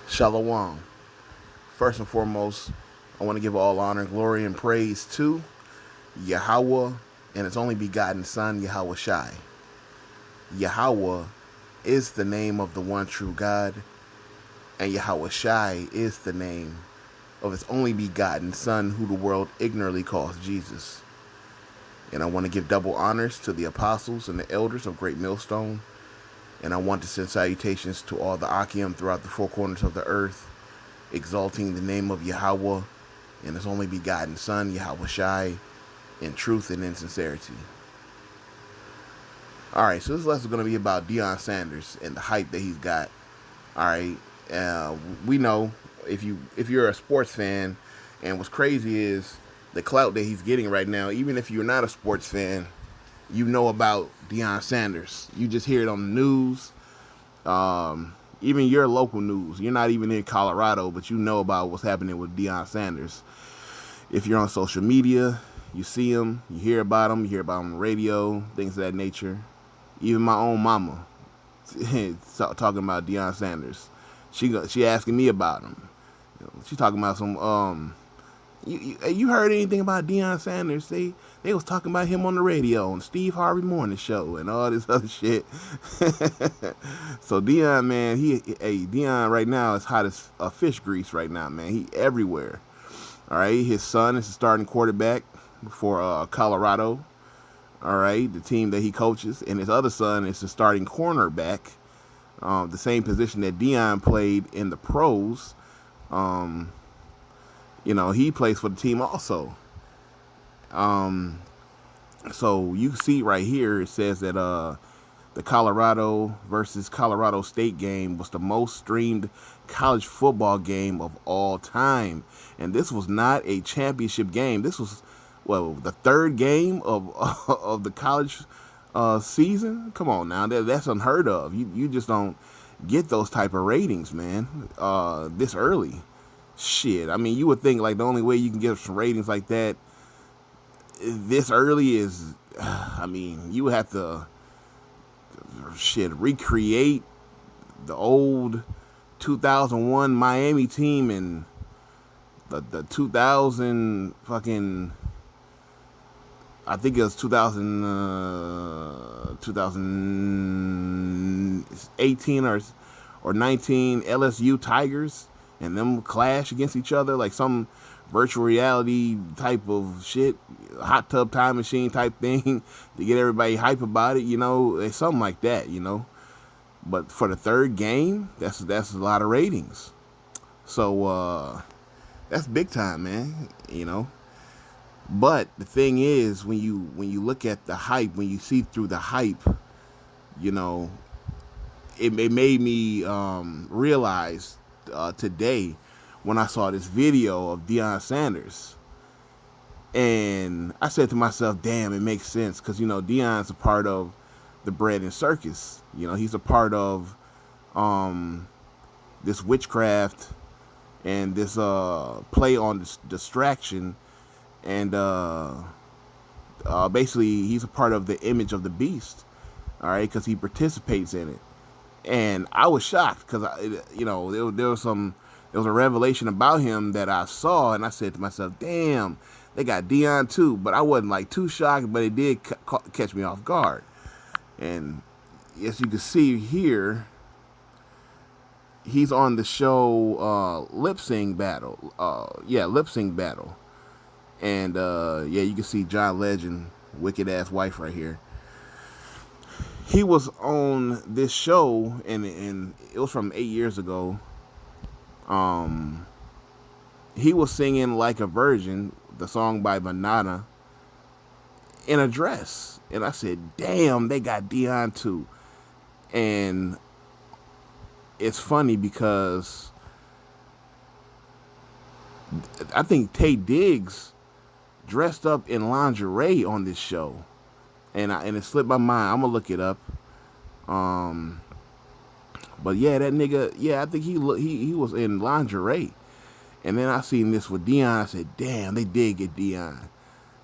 Shalom. First and foremost, I want to give all honor, glory, and praise to Yahweh and His only begotten Son, Yahweh Shai. Yahweh is the name of the one true God, and Yahweh Shai is the name of His only begotten Son, who the world ignorantly calls Jesus. And I want to give double honors to the apostles and the elders of Great Millstone. And I want to send salutations to all the Akim throughout the four corners of the earth, exalting the name of Yahweh and His only begotten Son, Yahweh Shai, in truth and in sincerity. Alright, so this lesson is going to be about Deion Sanders and the hype that he's got. Alright, we know, if you're a sports fan, and what's crazy is the clout that he's getting right now, even if you're not a sports fan, you know about Deion Sanders. You just hear it on the news. Even your local news. You're not even in Colorado, but you know about what's happening with Deion Sanders. If you're on social media, you see him, you hear about him, on the radio, things of that nature. Even my own mama talking about Deion Sanders. She asking me about him. She talking about some You heard anything about Deion Sanders? They was talking about him on the radio on Steve Harvey Morning Show and all this other shit. So Deion, man, Deion right now is hot as fish grease right now, man. He everywhere. All right, his son is the starting quarterback for Colorado. All right, the team that he coaches, and his other son is the starting cornerback, the same position that Deion played in the pros. He plays for the team also. So you see right here, it says that the Colorado versus Colorado State game was the most streamed college football game of all time. And this was not a championship game. This was, the third game of the college season. Come on now, that's unheard of. You just don't get those type of ratings, man, this early. Shit, I mean, you would think like the only way you can get some ratings like that this early is, you would have to, recreate the old 2001 Miami team and the 2000 fucking, I think it was 2018 or 19 LSU Tigers, and them clash against each other like some virtual reality type of shit, hot tub time machine type thing to get everybody hype about it, it's something like that, But for the third game, that's a lot of ratings. So that's big time, man, But the thing is, when you look at the hype, when you see through the hype, it made me realize today when I saw this video of Deion Sanders, and I said to myself, damn, it makes sense, because Deion's a part of the bread and circus. He's a part of this witchcraft and this play on this distraction, and basically he's a part of the image of the beast, all right, because he participates in it. And I was shocked because there was a revelation about him that I saw, and I said to myself, damn, they got Deion too. But I wasn't like too shocked, but it did catch me off guard. And as you can see here, he's on the show Lip Sync Battle. Lip Sync Battle. And you can see John Legend, wicked ass wife right here. He was on this show, and it was from 8 years ago. He was singing Like a Virgin, the song by Banana, in a dress. And I said, damn, they got Deion too. And it's funny because I think Tay Diggs dressed up in lingerie on this show. And it slipped my mind. I'm gonna look it up. But yeah, that nigga, I think he was in lingerie. And then I seen this with Deion. I said, damn, they did get Deion.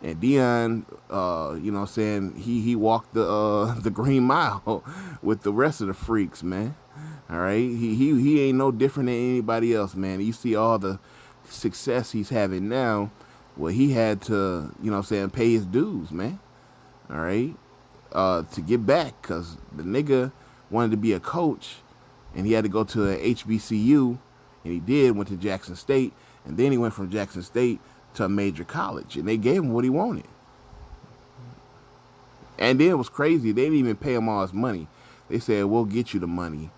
And Deion, you know what I'm saying, he walked the Green Mile with the rest of the freaks, man. All right, he ain't no different than anybody else, man. You see all the success he's having now. Well, he had to, you know what I'm saying, pay his dues, man. All right, to get back, cause the nigga wanted to be a coach, and he had to go to a HBCU, and he did, went to Jackson State, and then he went from Jackson State to a major college, and they gave him what he wanted. And then it was crazy, they didn't even pay him all his money. They said, we'll get you the money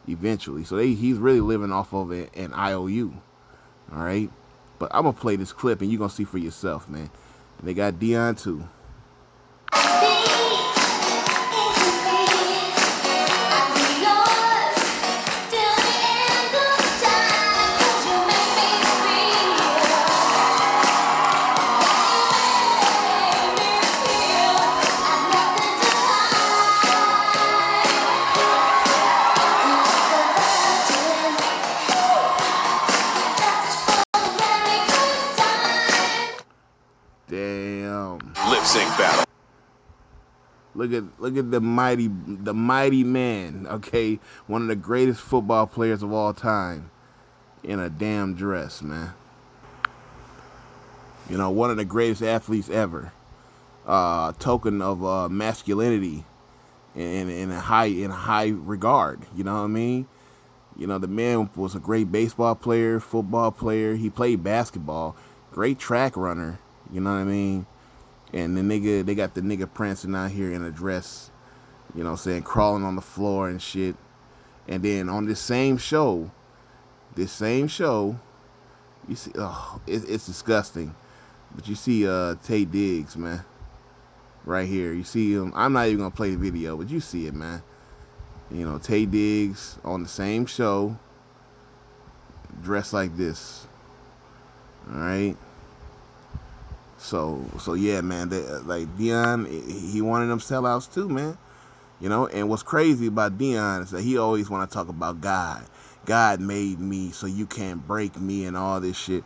eventually. So he's really living off of an IOU. All right, but I'm gonna play this clip, and you're gonna see for yourself, man. And they got Deion too. Damn. Lip sync battle. Look at the mighty man, okay? One of the greatest football players of all time in a damn dress, man. You know, one of the greatest athletes ever. Token of masculinity in a high regard, you know what I mean? You know, the man was a great baseball player, football player. He played basketball, great track runner. You know what I mean? And they got the nigga prancing out here in a dress, you know what I'm saying, crawling on the floor and shit. And then on this same show, you see, it's disgusting. But you see Tay Diggs, man, right here. You see him. I'm not even going to play the video, but you see it, man. You know, Tay Diggs on the same show, dressed like this. All right? So yeah, man. Like Deion, he wanted them sellouts too, man. You know, and what's crazy about Deion is that he always want to talk about God. God made me, so you can't break me and all this shit.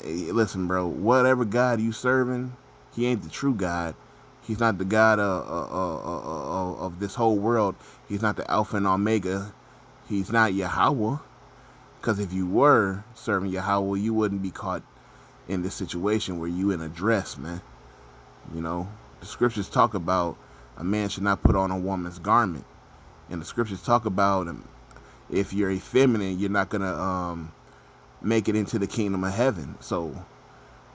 Hey, listen, bro. Whatever God you serving, he ain't the true God. He's not the God of this whole world. He's not the Alpha and Omega. He's not Yahweh. Because if you were serving Yahweh, you wouldn't be caught in this situation where you in a dress, man. You know, the scriptures talk about a man should not put on a woman's garment. And the scriptures talk about if you're effeminate, you're not going to make it into the kingdom of heaven. So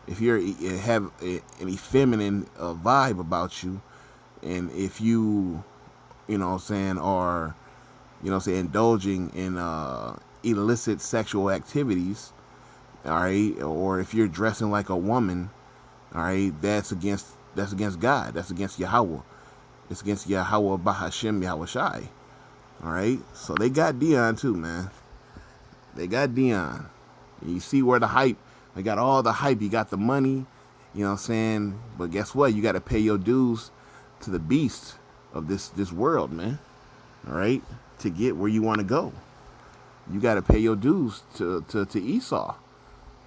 if you have an effeminate vibe about you, and if you know what I'm saying, are, you know what I'm saying, indulging in illicit sexual activities, all right, or if you're dressing like a woman, all right, that's against God. That's against Yahweh. It's against Yahweh Bahashem Yahweh Shai. All right, so they got Deion too, man. They got Deion. And you see where the hype, they got all the hype. You got the money, you know what I'm saying? But guess what? You got to pay your dues to the beast of this world, man. All right, to get where you want to go, you got to pay your dues to Esau.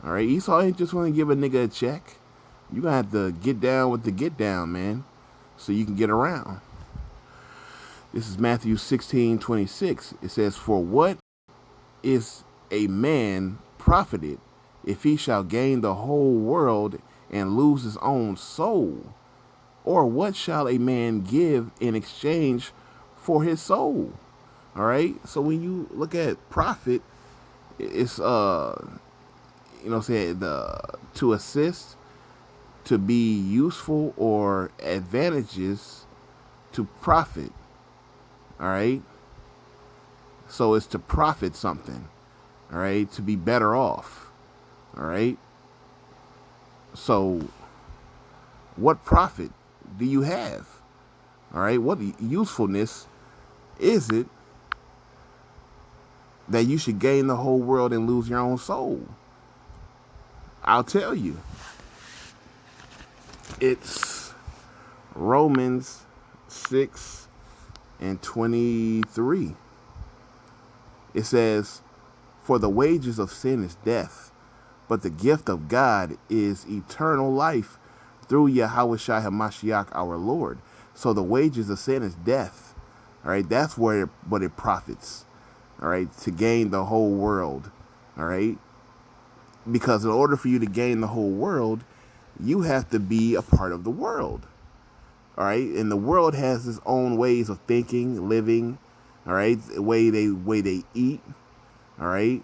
All right, Esau ain't just want to give a nigga a check. You gonna have to get down with the get down, man, so you can get around. This is Matthew 16:26. It says, "For what is a man profited if he shall gain the whole world and lose his own soul? Or what shall a man give in exchange for his soul?" All right. So when you look at profit, it's you know, say to assist, to be useful, or advantages to profit. All right. So it's to profit something. All right. To be better off. All right. So what profit do you have? All right. What usefulness is it that you should gain the whole world and lose your own soul? I'll tell you. It's Romans 6:23. It says, "For the wages of sin is death, but the gift of God is eternal life through Yahweh Shai HaMashiach our Lord. So the wages of sin is death. All right, that's what it profits. All right, to gain the whole world. All right, because in order for you to gain the whole world, you have to be a part of the world. All right, and the world has its own ways of thinking, living. All right, the way they eat. All right,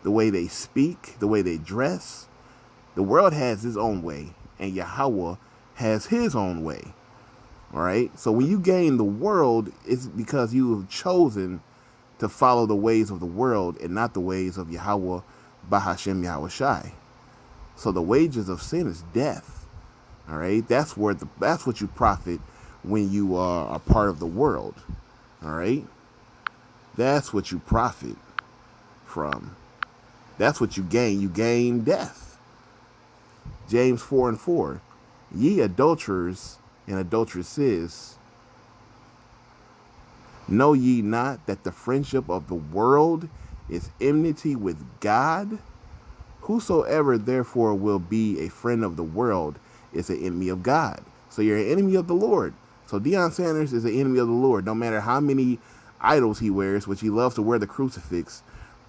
the way they speak, the way they dress. The world has its own way, and Yahweh has his own way. All right, so when you gain the world, it's because you have chosen to follow the ways of the world and not the ways of Yahweh, Bahashem Yahweh Shai. So the wages of sin is death. All right, that's what you profit when you are a part of the world. All right, that's what you profit from. That's what you gain. You gain death. James 4:4. Ye adulterers and adulteresses, know ye not that the friendship of the world is enmity with God? Whosoever therefore will be a friend of the world is an enemy of God. So you're an enemy of the Lord. So Deion Sanders is an enemy of the Lord. No matter how many idols he wears, which he loves to wear the crucifix,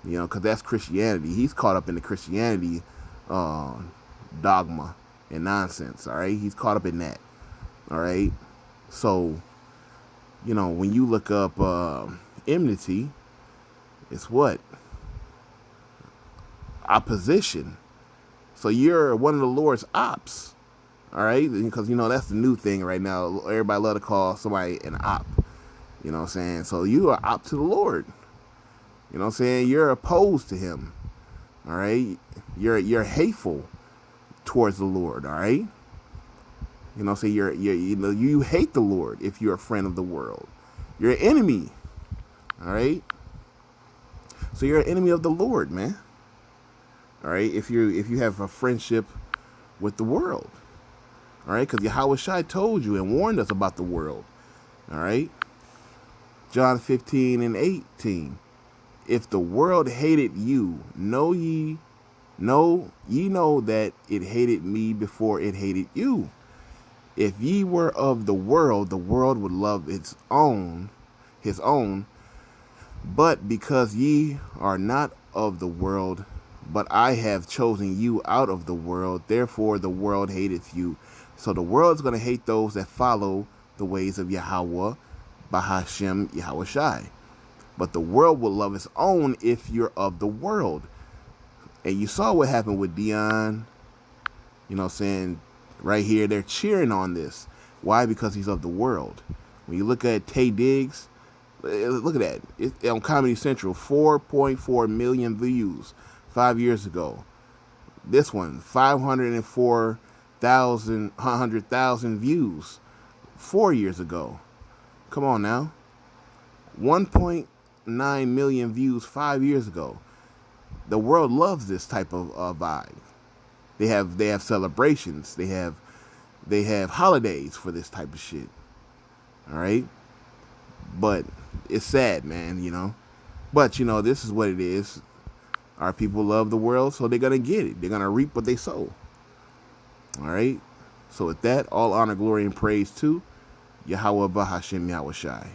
because that's Christianity. He's caught up in the Christianity dogma and nonsense. All right, he's caught up in that. All right, so when you look up enmity, it's what? Opposition. So you're one of the Lord's ops. All right, because that's the new thing right now. Everybody love to call somebody an op. You know what I'm saying? So you are op to the Lord. You know what I'm saying? You're opposed to him. All right, you're hateful towards the Lord. All right. So you hate the Lord if you're a friend of the world. You're an enemy. All right. So you're an enemy of the Lord, man. All right. If you have a friendship with the world. All right. Because Yahweh Shai told you and warned us about the world. All right. John 15:18. If the world hated you, ye know that it hated me before it hated you. If ye were of the world would love his own. But because ye are not of the world, but I have chosen you out of the world, therefore the world hateth you. So the world's going to hate those that follow the ways of Yahweh, Bahashem Yahweh Shai. But the world will love its own if you're of the world. And you saw what happened with Deion. Right here, they're cheering on this. Why? Because he's of the world. When you look at Tay Diggs, look at that. On Comedy Central, 4.4 million views 5 years ago. This one, 504,000 views 4 years ago. Come on now. 1.9 million views 5 years ago. The world loves this type of vibe. They have celebrations. They have holidays for this type of shit. All right, but it's sad, man. But this is what it is. Our people love the world, so they're gonna get it. They're gonna reap what they sow. All right. So with that, all honor, glory, and praise to Yahweh Bahashem Yahweh Shai.